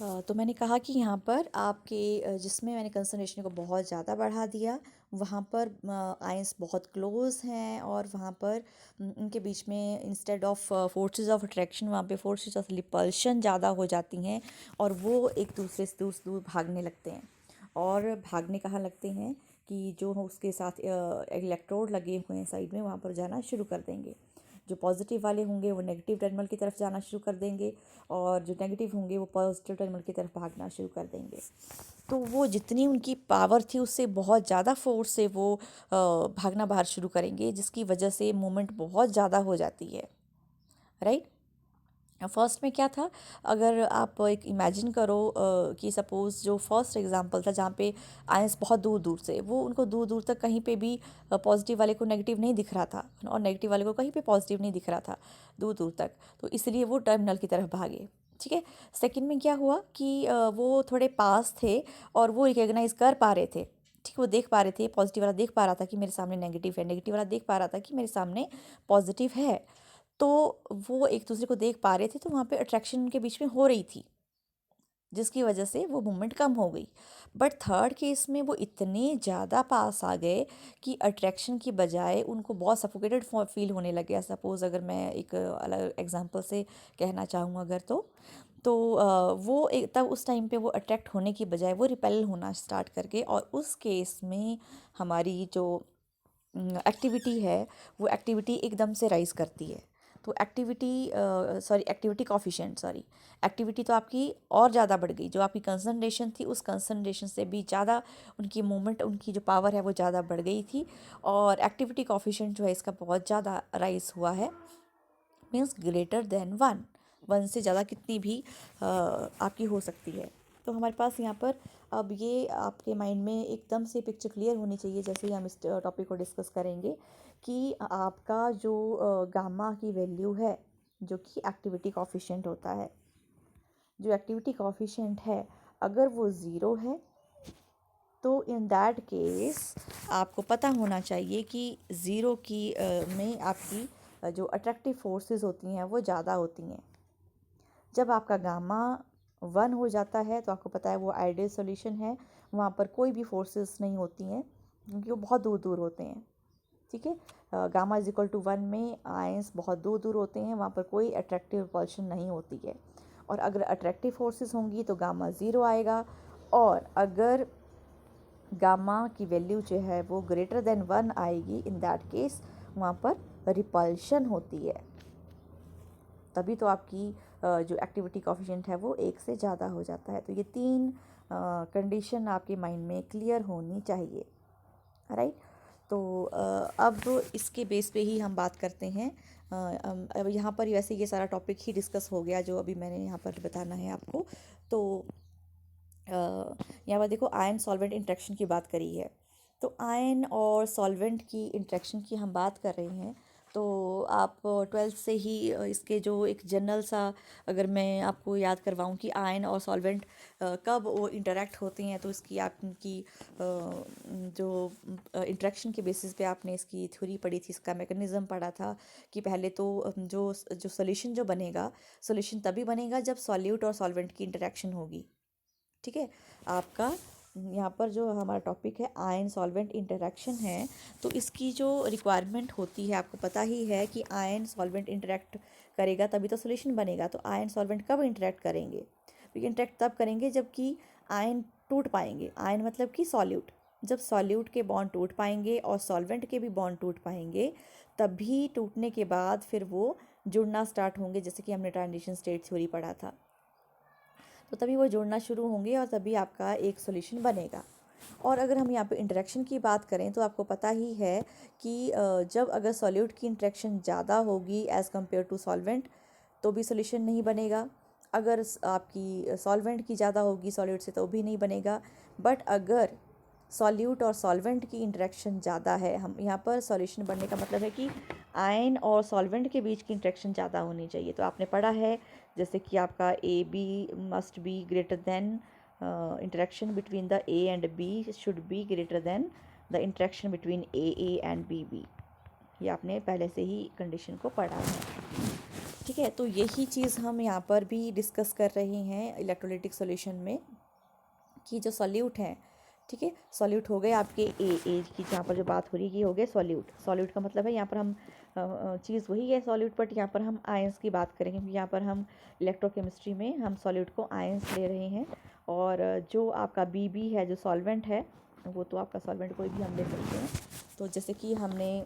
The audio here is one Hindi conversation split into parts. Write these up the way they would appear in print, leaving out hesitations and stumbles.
तो मैंने कहा कि यहाँ पर आपके जिसमें मैंने कंसंट्रेशन को बहुत ज़्यादा बढ़ा दिया, वहाँ पर आयंस बहुत क्लोज हैं और वहाँ पर उनके बीच में instead of forces of attraction वहाँ पे फोर्सेस ऑफ रिपल्शन ज़्यादा हो जाती हैं और वो एक दूसरे से दूर दूर भागने लगते हैं। और भागने कहाँ लगते हैं कि जो उसके साथ इलेक्ट्रोड लगे हुए हैं साइड में, वहाँ पर जाना शुरू कर देंगे। जो पॉजिटिव वाले होंगे वो नेगेटिव टर्मिनल की तरफ जाना शुरू कर देंगे और जो नेगेटिव होंगे वो पॉजिटिव टर्मिनल की तरफ भागना शुरू कर देंगे। तो वो जितनी उनकी पावर थी उससे बहुत ज़्यादा फोर्स से वो भागना बाहर शुरू करेंगे, जिसकी वजह से मूवमेंट बहुत ज़्यादा हो जाती है। राइट। फर्स्ट में क्या था, अगर आप एक इमेजिन करो कि सपोज़ जो फर्स्ट एग्जांपल था जहाँ पे आयंस बहुत दूर दूर से, वो उनको दूर दूर तक कहीं पे भी पॉजिटिव वाले को नेगेटिव नहीं दिख रहा था और नेगेटिव वाले को कहीं पे पॉजिटिव नहीं दिख रहा था दूर दूर तक, तो इसलिए वो टर्मिनल की तरफ भागे। ठीक है। सेकंड में क्या हुआ कि वो थोड़े पास थे और वो रिकग्नाइज कर पा रहे थे। ठीक, वो देख पा रहे थे, पॉजिटिव वाला देख पा रहा था कि मेरे सामने नेगेटिव है, नेगेटिव वाला देख पा रहा था कि मेरे सामने पॉजिटिव है। तो वो एक दूसरे को देख पा रहे थे, तो वहाँ पे अट्रैक्शन उनके बीच में हो रही थी, जिसकी वजह से वो मूवमेंट कम हो गई। बट थर्ड केस में वो इतने ज़्यादा पास आ गए कि अट्रैक्शन की बजाय उनको बहुत सफोकेटेड फील होने लग गया। सपोज़ अगर मैं एक अलग एग्जांपल से कहना चाहूँ अगर तो वो एक तब उस टाइम पे वो अट्रैक्ट होने की बजाय वो रिपेल होना स्टार्ट कर गए और उस केस में हमारी जो एक्टिविटी है वो एक्टिविटी एकदम से राइज़ करती है। तो एक्टिविटी कॉफिशिएंट एक्टिविटी तो आपकी और ज़्यादा बढ़ गई। जो आपकी कंसंट्रेशन थी उस कंसंट्रेशन से भी ज़्यादा उनकी मूवमेंट, उनकी जो पावर है वो ज़्यादा बढ़ गई थी और एक्टिविटी कॉफिशिएंट जो है इसका बहुत ज़्यादा राइज हुआ है, means greater than one. One से ज़्यादा कितनी भी आपकी हो सकती है। तो हमारे पास यहाँ पर अब ये आपके माइंड में एकदम से पिक्चर क्लियर होनी चाहिए जैसे ही हम इस टॉपिक को डिस्कस करेंगे कि आपका जो गामा की वैल्यू है, जो कि एक्टिविटी कॉफिशिएंट होता है, जो एक्टिविटी कॉफिशिएंट है अगर वो ज़ीरो है तो इन दैट केस आपको पता होना चाहिए कि ज़ीरो की में आपकी जो अट्रैक्टिव फोर्सेस होती हैं वो ज़्यादा होती हैं। जब आपका गामा वन हो जाता है तो आपको पता है वो आइडियल सॉल्यूशन है, वहाँ पर कोई भी फोर्सेस नहीं होती हैं क्योंकि वो बहुत दूर दूर होते हैं। ठीक है। Gamma is equal to one में आयंस बहुत दूर दूर होते हैं, वहाँ पर कोई अट्रैक्टिव रिपल्शन नहीं होती है। और अगर अट्रैक्टिव फोर्सेस होंगी तो गामा ज़ीरो आएगा और अगर गामा की वैल्यू जो है वो ग्रेटर देन वन आएगी, इन दैट केस वहाँ पर रिपल्शन होती है। तभी तो आपकी जो एक्टिविटी कोफिशिएंट है वो एक से ज़्यादा हो जाता है। तो ये तीन कंडीशन आपके माइंड में क्लियर होनी चाहिए। राइट। तो अब इसके बेस पे ही हम बात करते हैं। अब यहाँ पर वैसे ये सारा टॉपिक ही डिस्कस हो गया जो अभी मैंने यहाँ पर बताना है आपको। तो यहाँ पर देखो आयन सॉल्वेंट इंटरेक्शन की बात करी है। तो आयन और सॉल्वेंट की इंटरेक्शन की हम बात कर रहे हैं। तो आप ट्वेल्थ से ही इसके जो एक जनरल सा अगर मैं आपको याद करवाऊँ कि आयन और सॉल्वेंट कब वो इंटरेक्ट होते हैं, तो इसकी आपकी जो इंटरेक्शन के बेसिस पे आपने इसकी थ्योरी पढ़ी थी, इसका मैकेनिज़्म पढ़ा था कि पहले तो जो जो सोल्यूशन जो बनेगा, सोल्यूशन तभी बनेगा जब सॉल्यूट और सॉल्वेंट की इंटरेक्शन होगी। ठीक है। आपका यहाँ पर जो हमारा टॉपिक है आयन सॉल्वेंट इंटरेक्शन है, तो इसकी जो रिक्वायरमेंट होती है आपको पता ही है कि आयन सॉल्वेंट इंटरेक्ट करेगा तभी तो सॉल्यूशन बनेगा। तो आयन सॉल्वेंट कब इंटरेक्ट करेंगे? तो इंटरेक्ट तब करेंगे जबकि आयन टूट पाएंगे। आयन मतलब कि सॉल्यूट, जब सॉल्यूट के बॉन्ड टूट पाएंगे और सॉल्वेंट के भी बॉन्ड टूट पाएंगे, तभी टूटने के बाद फिर वो जुड़ना स्टार्ट होंगे, जैसे कि हमने ट्रांजिशन स्टेट थ्योरी पढ़ा था। तो तभी वो जुड़ना शुरू होंगे और तभी आपका एक सॉल्यूशन बनेगा। और अगर हम यहाँ पे इंटरेक्शन की बात करें तो आपको पता ही है कि जब अगर सॉल्यूट की इंटरेक्शन ज़्यादा होगी एज़ कम्पेयर टू सॉल्वेंट तो भी सॉल्यूशन नहीं बनेगा। अगर आपकी सॉल्वेंट की ज़्यादा होगी सॉल्यूट से तो भी नहीं बनेगा। बट अगर सॉल्यूट और सॉल्वेंट की इंटरेक्शन ज़्यादा है, हम यहाँ पर सॉल्यूशन बनने का मतलब है कि आयन और सॉल्वेंट के बीच की इंटरेक्शन ज़्यादा होनी चाहिए। तो आपने पढ़ा है जैसे कि आपका A B must be greater than interaction between the A and B should be greater than the interaction between A and B. ये आपने पहले से ही कंडीशन को पढ़ा है। ठीक है, तो यही चीज़ हम यहाँ पर भी डिस्कस कर रहे हैं इलेक्ट्रोलाइटिक सॉल्यूशन में, कि जो सॉल्यूट हैं, ठीक है, सॉल्यूट हो गए आपके ए की जहाँ पर जो बात हो रही है ये हो गए सॉल्यूट। सॉल्यूट का मतलब है यहाँ पर हम चीज़ वही है सॉल्यूट, बट यहाँ पर हम आयंस की बात करेंगे क्योंकि यहाँ पर हम इलेक्ट्रोकेमिस्ट्री में हम सॉल्यूट को आयंस ले रहे हैं। और जो आपका बी है जो सॉल्वेंट है, वो तो आपका सॉल्वेंट कोई भी हम ले सकते हैं। तो जैसे कि हमने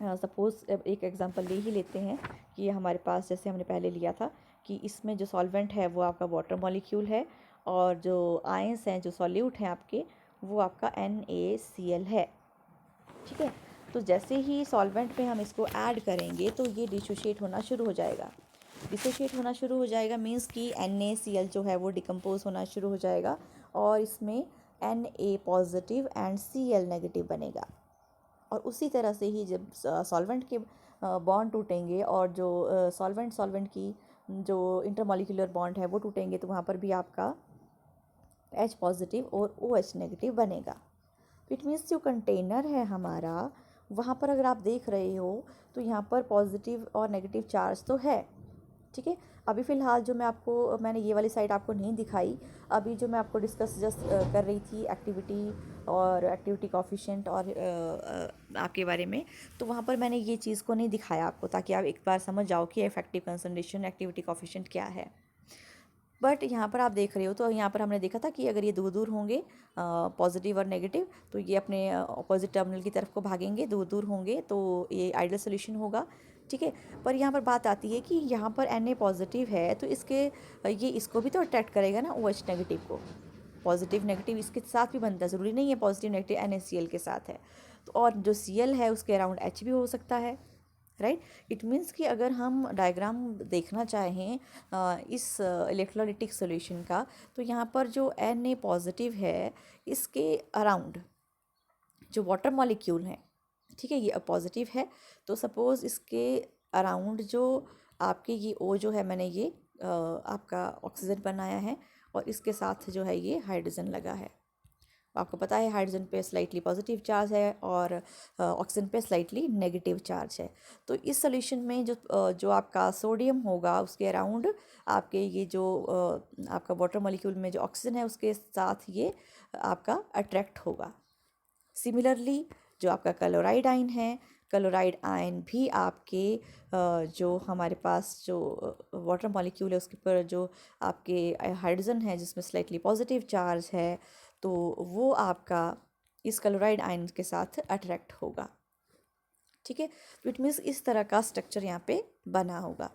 सपोज़ एक एग्जांपल ले ही लेते हैं कि हमारे पास जैसे हमने पहले लिया था कि इसमें जो सॉल्वेंट है वो आपका वाटर मॉलिक्यूल है, और जो आयंस हैं जो सॉल्यूट हैं आपके, वो आपका NaCl है। ठीक है, तो जैसे ही सॉल्वेंट में हम इसको ऐड करेंगे तो ये डिसोशिएट होना शुरू हो जाएगा। डिसोशिएट होना शुरू हो जाएगा मीन्स कि NaCl जो है वो डिकम्पोज होना शुरू हो जाएगा, और इसमें Na positive and Cl negative बनेगा। और उसी तरह से ही जब सॉल्वेंट के बॉन्ड टूटेंगे और जो सॉल्वेंट की जो इंटरमॉलिक्यूलर बॉन्ड है वो टूटेंगे, तो वहाँ पर भी आपका H पॉजिटिव और OH नेगेटिव बनेगा। इट मीन्स जो कंटेनर है हमारा, वहाँ पर अगर आप देख रहे हो तो यहाँ पर पॉजिटिव और नेगेटिव चार्ज तो है। ठीक है, अभी फ़िलहाल जो मैंने ये वाली साइड आपको नहीं दिखाई। अभी जो मैं आपको डिस्कस जस्ट कर रही थी एक्टिविटी और एक्टिविटी कॉफिशेंट और आपके बारे में, तो वहाँ पर मैंने ये चीज़ को नहीं दिखाया आपको, ताकि आप एक बार समझ जाओ कि इफेक्टिव कंसंट्रेशन एक्टिविटी कॉफिशेंट क्या है। बट यहाँ पर आप देख रहे हो तो यहाँ पर हमने देखा था कि अगर ये दूर दूर होंगे पॉजिटिव और नेगेटिव, तो ये अपने अपोजिट टर्मिनल की तरफ को भागेंगे, दूर दूर होंगे तो ये आइडियल सोल्यूशन होगा। ठीक है, पर यहाँ पर बात आती है कि यहाँ पर Na पॉजिटिव है तो ये इसको भी तो अट्रैक्ट करेगा ना, OH नेगेटिव को। पॉजिटिव नेगेटिव इसके साथ भी बनता है, ज़रूरी नहीं है पॉजिटिव नेगेटिव NaCl के साथ है। तो और जो Cl है उसके अराउंड H भी हो सकता है, राइट। इट मीन्स कि अगर हम डायग्राम देखना चाहें इस इलेक्ट्रोलाइटिक सॉल्यूशन का, तो यहाँ पर जो Na पॉजिटिव है इसके अराउंड जो वाटर मॉलिक्यूल हैं, ठीक है, ये पॉजिटिव है, तो सपोज़ इसके अराउंड जो आपके ये O जो है, मैंने ये आपका ऑक्सीजन बनाया है और इसके साथ जो है ये हाइड्रोजन लगा है। आपको पता है हाइड्रोजन पे स्लाइटली पॉजिटिव चार्ज है और ऑक्सीजन पे स्लाइटली नेगेटिव चार्ज है। तो इस सॉल्यूशन में जो आपका सोडियम होगा उसके अराउंड आपके ये जो आपका वाटर मॉलिक्यूल में जो ऑक्सीजन है उसके साथ ये आपका अट्रैक्ट होगा। सिमिलरली जो आपका क्लोराइड आयन है, क्लोराइड आयन भी आपके जो हमारे पास जो वाटर मॉलिक्यूल है उसके ऊपर जो आपके हाइड्रोजन है जिसमें स्लाइटली पॉजिटिव चार्ज है, तो वो आपका इस क्लोराइड आयन के साथ अट्रैक्ट होगा। ठीक है, तो इट मीन्स इस तरह का स्ट्रक्चर यहाँ पे बना होगा।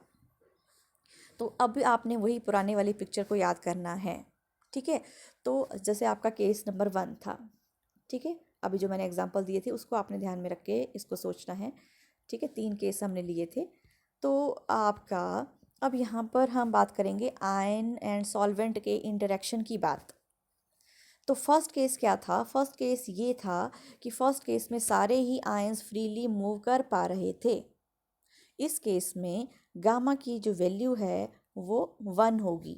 तो अब आपने वही पुराने वाली पिक्चर को याद करना है। ठीक है, तो जैसे आपका केस नंबर 1 था, ठीक है, अभी जो मैंने एग्जांपल दिए थे उसको आपने ध्यान में रख के इसको सोचना है। ठीक है, 3 केस हमने लिए थे। तो आपका अब यहाँ पर हम बात करेंगे आयन एंड सॉल्वेंट के इंटरेक्शन की बात। तो फर्स्ट केस क्या था? फर्स्ट केस ये था कि फर्स्ट केस में सारे ही आयंस फ्रीली मूव कर पा रहे थे। इस केस में गामा की जो वैल्यू है वो 1 होगी।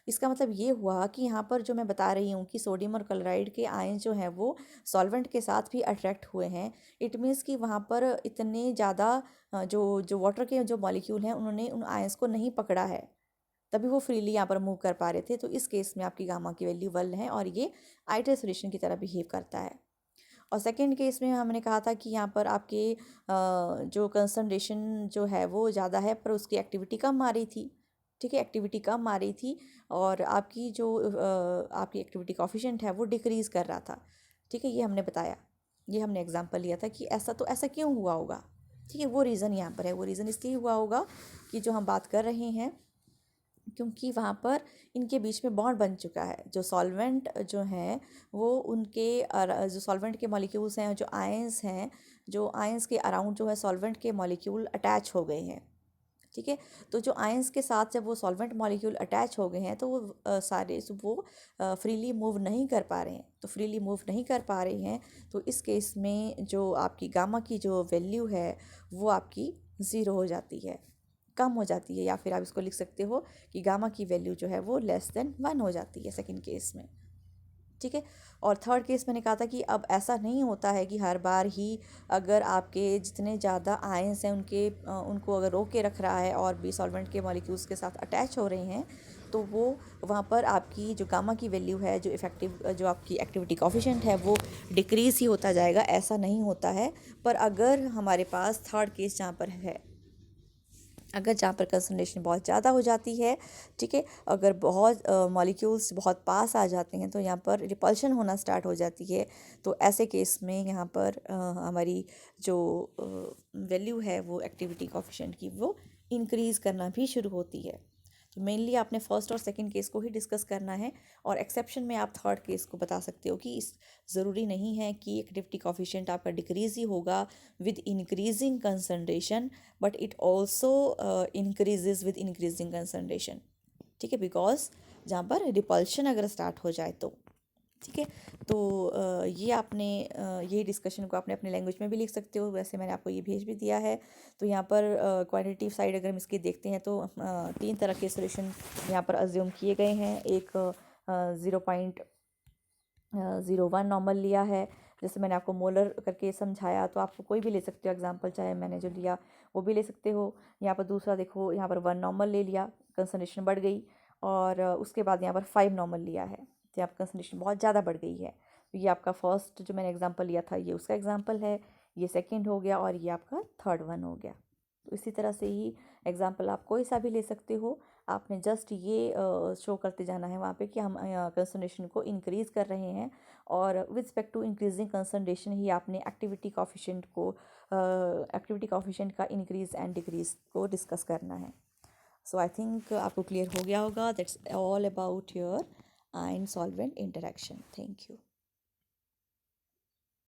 इसका मतलब ये हुआ कि यहाँ पर जो मैं बता रही हूँ कि सोडियम और क्लोराइड के आयन जो हैं वो सॉल्वेंट के साथ भी अट्रैक्ट हुए हैं। इट मीन्स कि वहाँ पर इतने ज़्यादा जो जो वाटर के जो मॉलिक्यूल हैं उन्होंने उन आयंस को नहीं पकड़ा है, तभी वो फ्रीली यहाँ पर मूव कर पा रहे थे। तो इस केस में आपकी गामा की वैल्यू 1 है और ये आइडियल सॉल्यूशन की तरह बिहेव करता है। और सेकेंड केस में हमने कहा था कि यहाँ पर आपके जो कंसंट्रेशन जो है वो ज़्यादा है पर उसकी एक्टिविटी कम आ रही थी। ठीक है, एक्टिविटी कम आ रही थी और आपकी जो आपकी एक्टिविटी कॉफिशेंट है वो डिक्रीज़ कर रहा था। ठीक है, ये हमने बताया, ये हमने एग्जांपल लिया था कि ऐसा क्यों हुआ होगा। ठीक है, वो रीज़न यहाँ पर है, वो रीज़न इसलिए हुआ होगा कि जो हम बात कर रहे हैं, क्योंकि वहाँ पर इनके बीच में बॉन्ड बन चुका है। जो सॉल्वेंट जो हैं वो उनके जो सॉल्वेंट के मॉलिक्यूल्स हैं, जो आयंस हैं, जो आयंस के अराउंड जो है सॉल्वेंट के मॉलिक्यूल अटैच हो गए हैं। ठीक है, तो जो आयंस के साथ जब वो सॉल्वेंट मॉलिक्यूल अटैच हो गए हैं तो वो फ्रीली मूव नहीं कर पा रहे हैं। तो फ्रीली मूव नहीं कर पा रहे हैं तो इस केस में जो आपकी गामा की जो वैल्यू है वो आपकी ज़ीरो हो जाती है, कम हो जाती है, या फिर आप इसको लिख सकते हो कि गामा की वैल्यू जो है वो लेस देन 1 हो जाती है सेकंड केस में। ठीक है। और थर्ड केस मैंने कहा था कि अब ऐसा नहीं होता है कि हर बार ही अगर आपके जितने ज़्यादा आयंस हैं उनको अगर रोक के रख रहा है और भी सॉल्वेंट के मॉलिक्यूल्स के साथ अटैच हो रहे हैं, तो वो वहाँ पर आपकी जो गामा की वैल्यू है, जो इफ़ेक्टिव जो आपकी एक्टिविटी कोफिशिएंट है, वो डिक्रीज़ ही होता जाएगा, ऐसा नहीं होता है। पर अगर हमारे पास थर्ड केस जहाँ पर है, अगर जहाँ पर कंसंट्रेशन बहुत ज़्यादा हो जाती है, ठीक है, अगर बहुत मॉलिक्यूल्स बहुत पास आ जाते हैं, तो यहाँ पर रिपल्शन होना स्टार्ट हो जाती है। तो ऐसे केस में यहाँ पर हमारी जो वैल्यू है वो एक्टिविटी कोफिशिएंट की, वो इंक्रीज़ करना भी शुरू होती है। तो मेनली आपने फर्स्ट और सेकंड केस को ही डिस्कस करना है, और एक्सेप्शन में आप थर्ड केस को बता सकते हो कि इस ज़रूरी नहीं है कि एक्टिविटी कोफिशिएंट आपका डिक्रीज़ ही होगा with increasing concentration, but it also increases with increasing concentration, ठीक है, बिकॉज जहाँ पर रिपल्शन अगर स्टार्ट हो जाए तो, ठीक है। तो ये आपने ये डिस्कशन को आपने अपने लैंग्वेज में भी लिख सकते हो, वैसे मैंने आपको ये भेज भी दिया है। तो यहाँ पर क्वांटिटेटिव साइड अगर हम इसकी देखते हैं तो तीन तरह के सोल्यूशन यहाँ पर अज्यूम किए गए हैं। एक 0.01 नॉर्मल लिया है, जैसे मैंने आपको मोलर करके समझाया, तो आप कोई भी ले सकते हो एग्जांपल, चाहे मैंने जो लिया वो भी ले सकते हो। यहाँ पर दूसरा देखो, यहाँ पर 1 नॉर्मल ले लिया, कंसंट्रेशन बढ़ गई, और उसके बाद यहाँ पर 5 नॉर्मल लिया है, तो आपका कंसंट्रेशन बहुत ज़्यादा बढ़ गई है। तो ये आपका फर्स्ट जो मैंने एग्जांपल लिया था ये उसका एग्जांपल है, ये सेकंड हो गया, और ये आपका थर्ड वन हो गया। तो इसी तरह से ही एग्जांपल आप कोई सा भी ले सकते हो। आपने जस्ट ये शो करते जाना है वहाँ पे कि हम कंसंट्रेशन को इंक्रीज़ कर रहे हैं, और with respect to increasing concentration ही आपने एक्टिविटी कोफिशिएंट का इंक्रीज एंड डिक्रीज को डिस्कस करना है। सो आई थिंक आपको क्लियर हो गया होगा। That's all about your ion solvent interaction. Thank you.